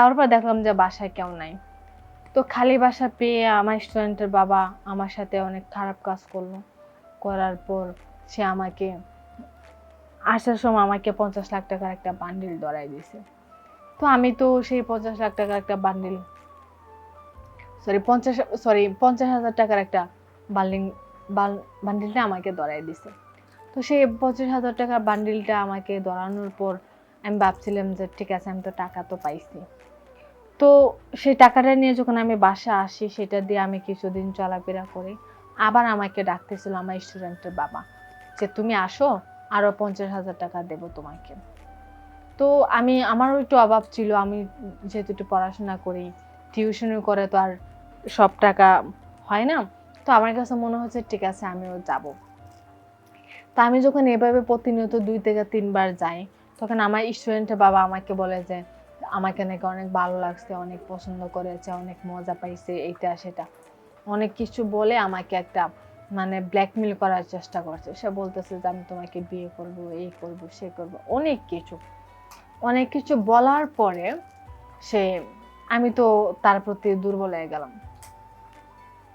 যাওয়ার পর দেখলাম যে বাসায় কেউ নাই। তো খালি বাসা পেয়ে আমার স্টুডেন্টের বাবা আমার সাথে অনেক খারাপ কাজ করলো। করার পর সে আমাকে আসার সময় আমাকে 50 লাখ টাকার একটা বান্ডিল ধরাই দিয়েছে। তো আমি তো সেই 50 লাখ টাকার একটা বান্ডিল সরি 50,000 টাকার একটা বান্ডিল বান্ডিলটা আমাকে ধরাই দিছে। তো সেই 25,000 টাকার বান্ডিলটা আমাকে ধরানোর পর আমি ভাবছিলাম যে ঠিক আছে, আমি তো টাকা তো পাইছি। তো সেই টাকাটা নিয়ে যখন আমি বাসা আসি, সেটা দিয়ে আমি কিছুদিন চলাফেরা করি। আবার আমাকে ডাকতেছিল আমার স্টুডেন্টের বাবা যে তুমি আসো, আরো 50,000 টাকা দেবো তোমাকে। তো আমারও একটু অভাব ছিল, আমি যেহেতু একটু পড়াশোনা করি, টিউশনি করে তো আর সব টাকা হয় না। তো আমার কাছে মনে হচ্ছে ঠিক আছে আমিও যাব। তো আমি যখন এভাবে প্রতিনিয়ত 2 থেকে 3 বার যাই, তখন আমার স্টুডেন্টের বাবা আমাকে বলে যে আমাকে নাকি অনেক ভালো লাগছে, অনেক পছন্দ করেছে, অনেক মজা পাইছে, এইটা সেটা অনেক কিছু বলে আমাকে একটা মানে ব্ল্যাকমেল করার চেষ্টা করছে। সে বলতেছে যে আমি তোমাকে বিয়ে করব, এই করব, সে করব, অনেক কিছু বলার পরে সে আমি তো তার প্রতি দুর্বল হয়ে গেলাম।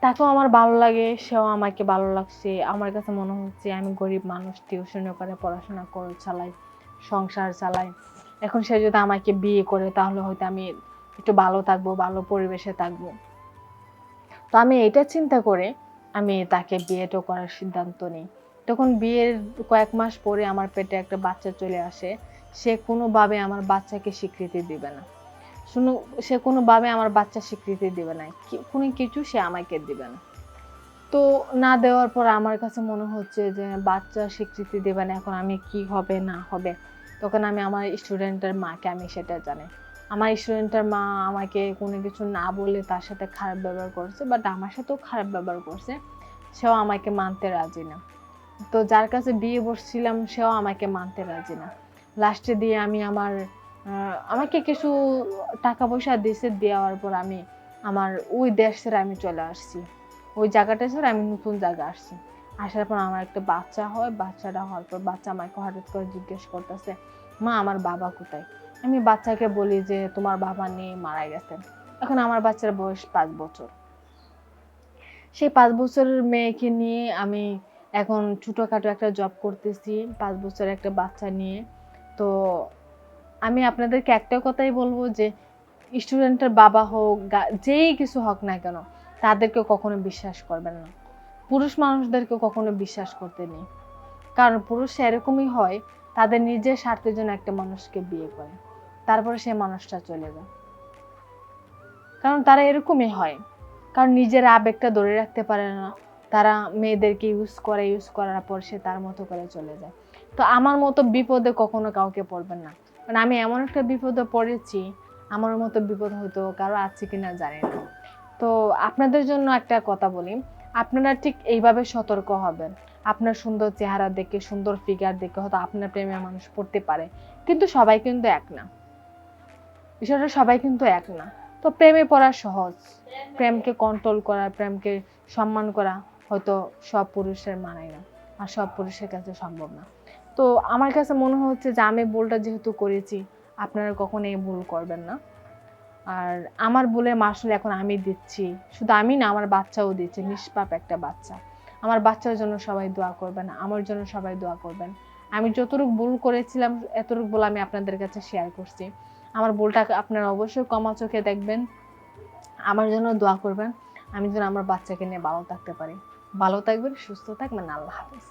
তাকেও আমার ভালো লাগে, সেও আমাকে ভালো লাগছে। আমার কাছে মনে হচ্ছে আমি গরিব মানুষ, টিউশনও করে পড়াশোনা করে চালাই, সংসার চালাই। এখন সে যদি আমাকে বিয়ে করে তাহলে হয়তো আমি একটু ভালো থাকবো, ভালো পরিবেশে থাকবো। তো আমি এটা চিন্তা করে আমি তাকে বিয়েটা করার সিদ্ধান্ত নিই। তখন বিয়ের কয়েক মাস পরে আমার পেটে একটা বাচ্চা চলে আসে। সে কোনোভাবে আমার বাচ্চাকে স্বীকৃতি দিবে না। সে কোনোভাবে আমার বাচ্চা স্বীকৃতি দিবে না, কোনো কিছু সে আমাকে দিবে না। তো না দেওয়ার পর আমার কাছে মনে হচ্ছে যে বাচ্চা স্বীকৃতি দেবে না, এখন আমি কি হবে না হবে। তখন আমি আমার স্টুডেন্টের মাকে আমি সেটা জানাই। আমার স্টুডেন্টের মা আমাকে কোনো কিছু না বলে তার সাথে খারাপ ব্যবহার করছে, বাট আমার সাথেও খারাপ ব্যবহার করছে। সেও আমাকে মানতে রাজি না। তো যার কাছে বিয়ে বসছিলাম সেও আমাকে মানতে রাজি না। লাস্টে দিয়ে আমাকে কিছু টাকা পয়সা দিয়েছে, দেওয়ার পর আমি আমার ওই দেশ ছেড়ে আমি চলে আসছি। ওই জায়গাটা ছেড়ে আমি নতুন জায়গায় আসছি। আসার পর আমার একটা বাচ্চা হয়। বাচ্চাটা হওয়ার পর বাচ্চা আমাকে হঠাৎ করে জিজ্ঞেস করতেছে, মা আমার বাবা কোথায়? আমি বাচ্চাকে বলি যে তোমার বাবা নেই, মারা গেছে। এখন আমার বাচ্চার বয়স 5 বছর। সেই 5 বছরের মেয়েকে নিয়ে আমি এখন ছোটোখাটো একটা জব করতেছি, 5 বছরের একটা বাচ্চা নিয়ে। তো আমি আপনাদেরকে একটা কথাই বলবো যে স্টুডেন্টের বাবা হোক, যেই কিছু হোক না কেন, তাদেরকে কখনো বিশ্বাস করবেন না। পুরুষ মানুষদেরকে কখনো বিশ্বাস করতে নেই। কারণ পুরুষ এরকমই হয়, তাদের নিজের স্বার্থের জন্য একটা মানুষকে বিয়ে করে, তারপরে সেই মানুষটা চলে যায়। কারণ তারা এরকমই হয়, কারণ নিজের আবেগটা ধরে রাখতে পারে না। তারা মেয়েদেরকে ইউজ করার পর সে তার মতো করে চলে যায়। তো আমার মতো বিপদে কখনো কাউকে পড়বেন না, কারণ আমি এমন একটা বিপদে পড়েছি, আমার মতো বিপদ হয়তো কারো আছে কিনা জানি না। তো আপনাদের জন্য একটা কথা বলি, আপনারা ঠিক এইভাবে সতর্ক হবেন। আপনার সুন্দর চেহারা দেখে, সুন্দর ফিগার দেখে হয়তো আপনার প্রেমে মানুষ পড়তে পারে, কিন্তু সবাই কিন্তু এক না। বিষয়টা সবাই কিন্তু এক না। তো প্রেমে পড়া সহজ, প্রেমকে কন্ট্রোল করা, প্রেমকে সম্মান করা হয়তো সব পুরুষের মানায় না, আর সব পুরুষের কাছে সম্ভব না। তো আমার কাছে মনে হচ্ছে যে আমি ভুলটা যেহেতু করেছি, আপনারা কখনো এই ভুল করবেন না। আর আমার ভুলের মাসুল এখন আমি দিচ্ছি, শুধু আমি না, আমার বাচ্চাও দিচ্ছে, নিষ্পাপ একটা বাচ্চা। আমার বাচ্চার জন্য সবাই দোয়া করবেন, আমার জন্য সবাই দোয়া করবেন। আমি যতটুকু ভুল করেছিলাম এতটুকু ভুল আমি আপনাদের কাছে শেয়ার করছি। আমার ভুলটা আপনারা অবশ্যই ক্ষমা চোখে দেখবেন, আমার জন্য দোয়া করবেন, আমি যেন আমার বাচ্চাকে নিয়ে ভালো থাকতে পারি। ভালো থাকবেন, সুস্থ থাকবেন। আল্লাহ হাফেজ।